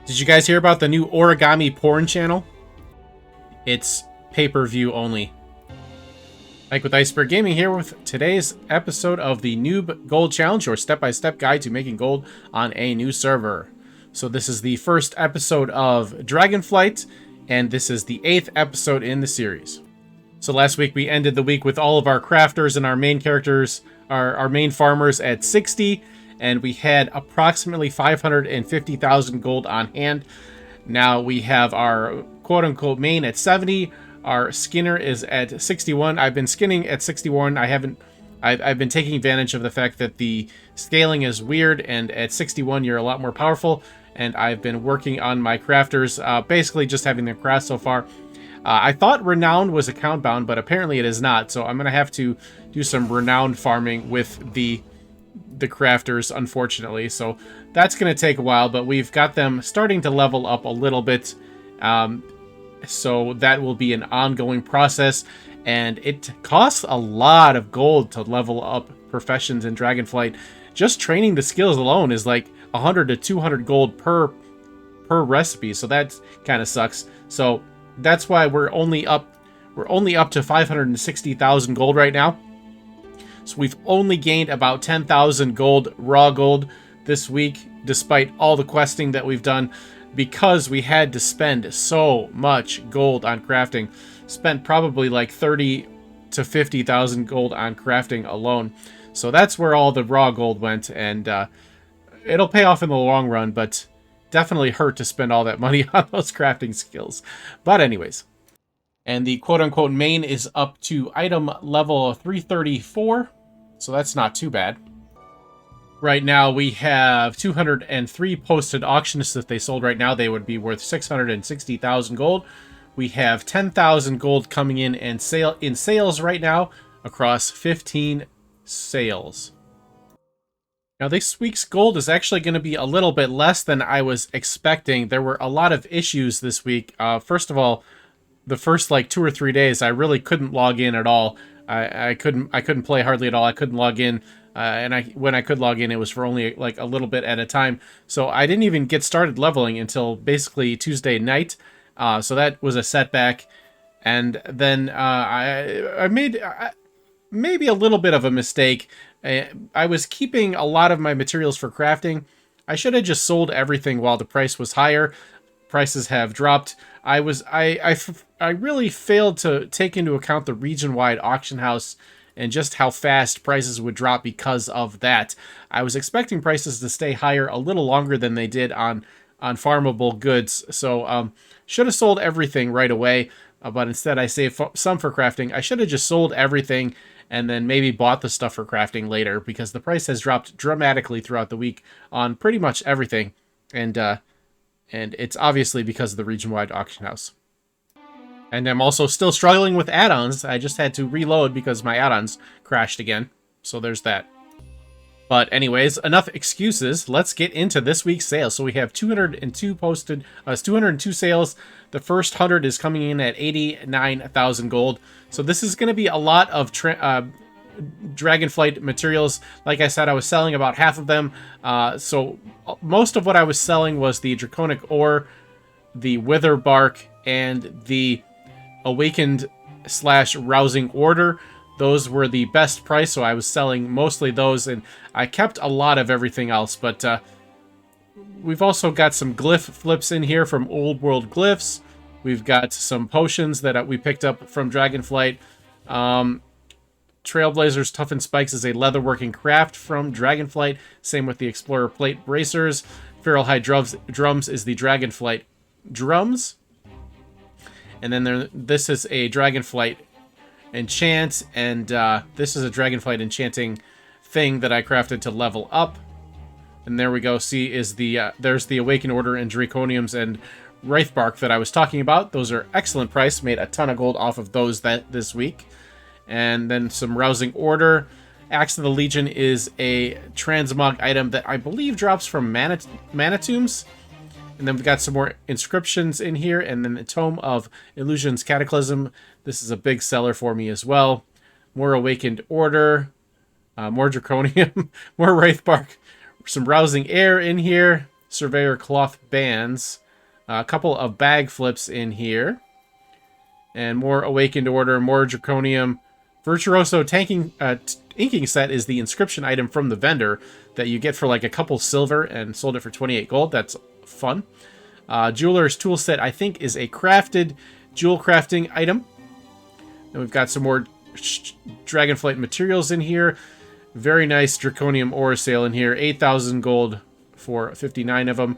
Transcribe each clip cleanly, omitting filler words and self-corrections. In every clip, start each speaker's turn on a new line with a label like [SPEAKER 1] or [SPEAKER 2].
[SPEAKER 1] Did you guys hear about the new origami porn channel? It's pay-per-view only. Mike with Iceberg Gaming here with today's episode of the Noob Gold Challenge, your step-by-step guide to making gold on a new server. So this is the first episode of Dragonflight, and this is the 8th episode in the series. So last week we ended the week with all of our crafters and our main characters, our main farmers at 60, and we had approximately 550,000 gold on hand. Now we have our quote-unquote main at 70. Our skinner is at 61. I've been skinning at 61. I've been taking advantage of the fact that the scaling is weird, and at 61 you're a lot more powerful. And I've been working on my crafters, basically just having them craft so far. I thought renowned was account bound, but apparently it is not. So I'm gonna have to do some renowned farming with the crafters, unfortunately. So that's gonna take a while, but we've got them starting to level up a little bit. So that will be an ongoing process, and it costs a lot of gold to level up professions in Dragonflight. Just training the skills alone is like 100 to 200 gold per recipe, so that kind of sucks. So that's why we're only up to 560,000 gold right now. So we've only gained about 10,000 gold, raw gold, this week, despite all the questing that we've done, because we had to spend so much gold on crafting. Spent probably like 30 to 50,000 gold on crafting alone. So that's where all the raw gold went, and it'll pay off in the long run, but definitely hurt to spend all that money on those crafting skills. But anyways, and the quote-unquote main is up to item level 334, so that's not too bad. Right now we have 203 posted auctions. If they sold right now, they would be worth 660,000 gold. We have 10,000 gold coming in sales right now across 15 sales. Now this week's gold is actually going to be a little bit less than I was expecting. There were a lot of issues this week. First of all, the first like 2 or 3 days, I really couldn't log in at all. I couldn't play hardly at all. I couldn't log in, and when I could log in, it was for only like a little bit at a time. So I didn't even get started leveling until basically Tuesday night. So that was a setback. And then I made maybe a little bit of a mistake. I was keeping a lot of my materials for crafting. I should have just sold everything while the price was higher. Prices have dropped. I really failed to take into account the region-wide auction house and just how fast prices would drop because of that. I was expecting prices to stay higher a little longer than they did on farmable goods. So should have sold everything right away, but instead I saved some for crafting. I should have just sold everything and then maybe bought the stuff for crafting later, because the price has dropped dramatically throughout the week on pretty much everything. And it's obviously because of the region-wide auction house. And I'm also still struggling with add-ons. I just had to reload because my add-ons crashed again. So there's that. But anyways, enough excuses. Let's get into this week's sales. So we have 202 posted, 202 sales. The first 100 is coming in at 89,000 gold. So this is going to be a lot of Dragonflight materials. Like I said, I was selling about half of them. So most of what I was selling was the Draconic Ore, the Wither Bark, and the Awakened / Rousing Order. Those were the best price, so I was selling mostly those, and I kept a lot of everything else. But we've also got some glyph flips in here from Old World Glyphs. We've got some potions that we picked up from Dragonflight. Trailblazer's Toughened Spikes is a leatherworking craft from Dragonflight. Same with the Explorer Plate Bracers. Feral Hide Drums is the Dragonflight Drums. And then this is a Dragonflight Enchant, and this is a Dragonflight enchanting thing that I crafted to level up. And there we go. See, is there's the Awakened Order and Draconiums and Wraithbark that I was talking about. Those are excellent price. Made a ton of gold off of those this week. And then some Rousing Order. Axe of the Legion is a transmog item that I believe drops from Mana Tombs. And then we've got some more inscriptions in here, and then the Tome of Illusion's Cataclysm. This is a big seller for me as well. More Awakened Order, more Draconium, more Wraithbark, some Rousing Air in here, Surveyor cloth bands. A couple of bag flips in here. And more Awakened Order, more Draconium. Virtuoso inking set is the inscription item from the vendor that you get for like a couple silver and sold it for 28 gold. That's fun. Jeweler's tool set, I think, is a crafted jewel crafting item. And we've got some more Dragonflight materials in here. Very nice Draconium ore sale in here. 8,000 gold for 59 of them.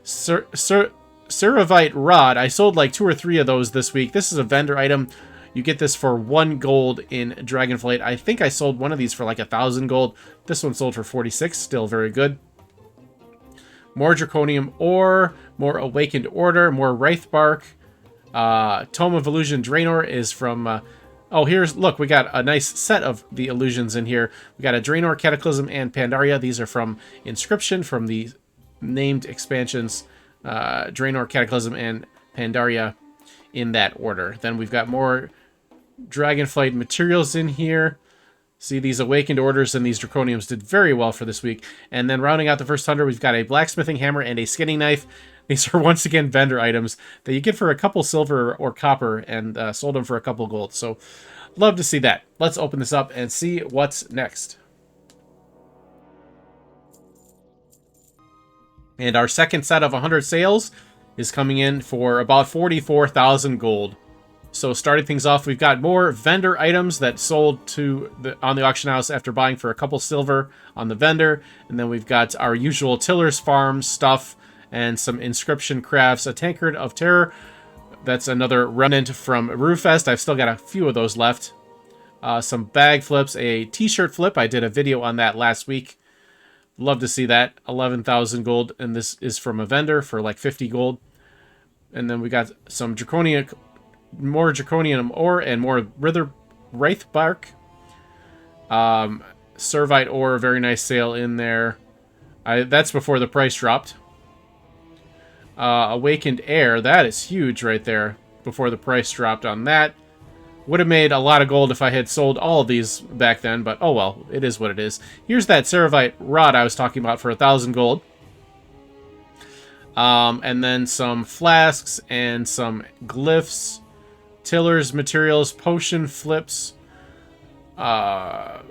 [SPEAKER 1] Ceravite rod. I sold like 2 or 3 of those this week. This is a vendor item. You get this for 1 gold in Dragonflight. I think I sold one of these for like 1,000 gold. This one sold for 46. Still very good. More Draconium ore. More Awakened Order. More Wraith Bark. Tome of Illusion Draenor is from... oh, look, we got a nice set of the illusions in here. We got a Draenor, Cataclysm, and Pandaria. These are from Inscription, from the named expansions. Draenor, Cataclysm, and Pandaria in that order. Then we've got more Dragonflight materials in here. See, these Awakened Orders and these Draconiums did very well for this week. And then rounding out the first 100, we've got a Blacksmithing Hammer and a Skinning Knife. These are once again vendor items that you get for a couple silver or copper and sold them for a couple gold. So, love to see that. Let's open this up and see what's next. And our second set of 100 sales is coming in for about 44,000 gold. So starting things off, we've got more vendor items that sold on the auction house after buying for a couple silver on the vendor. And then we've got our usual Tiller's Farm stuff and some inscription crafts. A Tankard of Terror. That's another remnant from Brewfest. I've still got a few of those left. Some bag flips, a t-shirt flip. I did a video on that last week. Love to see that. 11,000 gold, and this is from a vendor for like 50 gold. And then we got some more Draconium ore and more Wraith Bark. Servite ore, very nice sale in there. That's before the price dropped. Awakened Air, that is huge right there before the price dropped on that. Would have made a lot of gold if I had sold all of these back then, but oh well, it is what it is. Here's that Ceravite rod I was talking about for 1,000 gold. And then some flasks and some glyphs. Tiller's materials, potion flips. Arctic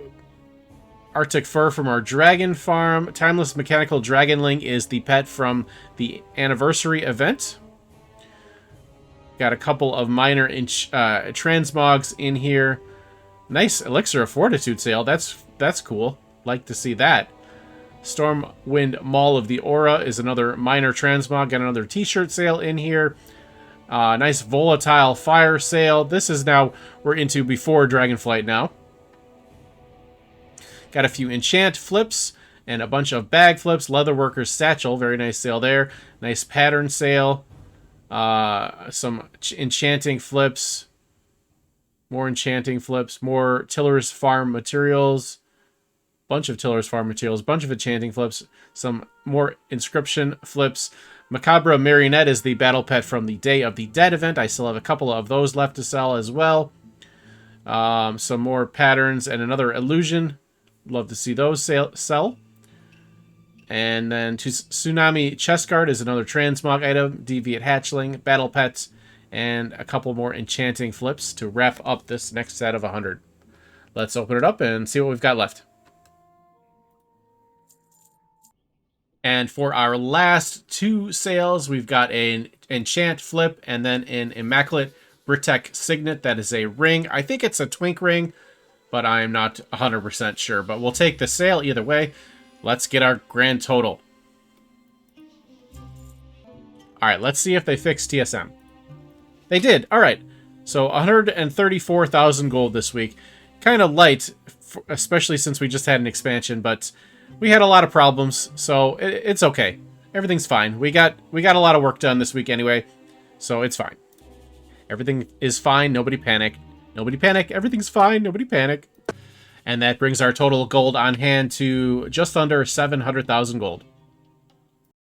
[SPEAKER 1] fur from our dragon farm. Timeless mechanical dragonling is the pet from the anniversary event. Got a couple of minor transmogs in here. Nice Elixir of Fortitude sale. That's cool. Like to see that. Stormwind Maul of the Aura is another minor transmog. Got another t-shirt sale in here. Nice Volatile Fire sale. This is now, we're into before Dragonflight now. Got a few enchant flips and a bunch of bag flips. Leatherworker's Satchel, very nice sale there. Nice pattern sale. Some enchanting flips. More enchanting flips. More Tiller's Farm materials. Bunch of Tiller's Farm materials. Bunch of enchanting flips. Some more inscription flips. Macabre Marionette is the battle pet from the Day of the Dead event. I still have a couple of those left to sell as well. Some more patterns and another illusion. Love to see those sell. And then Tsunami Chestguard is another transmog item. Deviate Hatchling, Battle Pets, and a couple more enchanting flips to wrap up this next set of 100. Let's open it up and see what we've got left. And for our last 2 sales, we've got an enchant flip and then an Immaculate Britek Signet. That is a ring. I think it's a twink ring, but I'm not 100% sure. But we'll take the sale either way. Let's get our grand total. Alright, let's see if they fixed TSM. They did. Alright. So 134,000 gold this week. Kind of light, especially since we just had an expansion, but we had a lot of problems, so it's okay. Everything's fine. We got a lot of work done this week anyway, so it's fine. Everything is fine. Nobody panic. Nobody panic. Everything's fine. Nobody panic. And that brings our total gold on hand to just under 700,000 gold.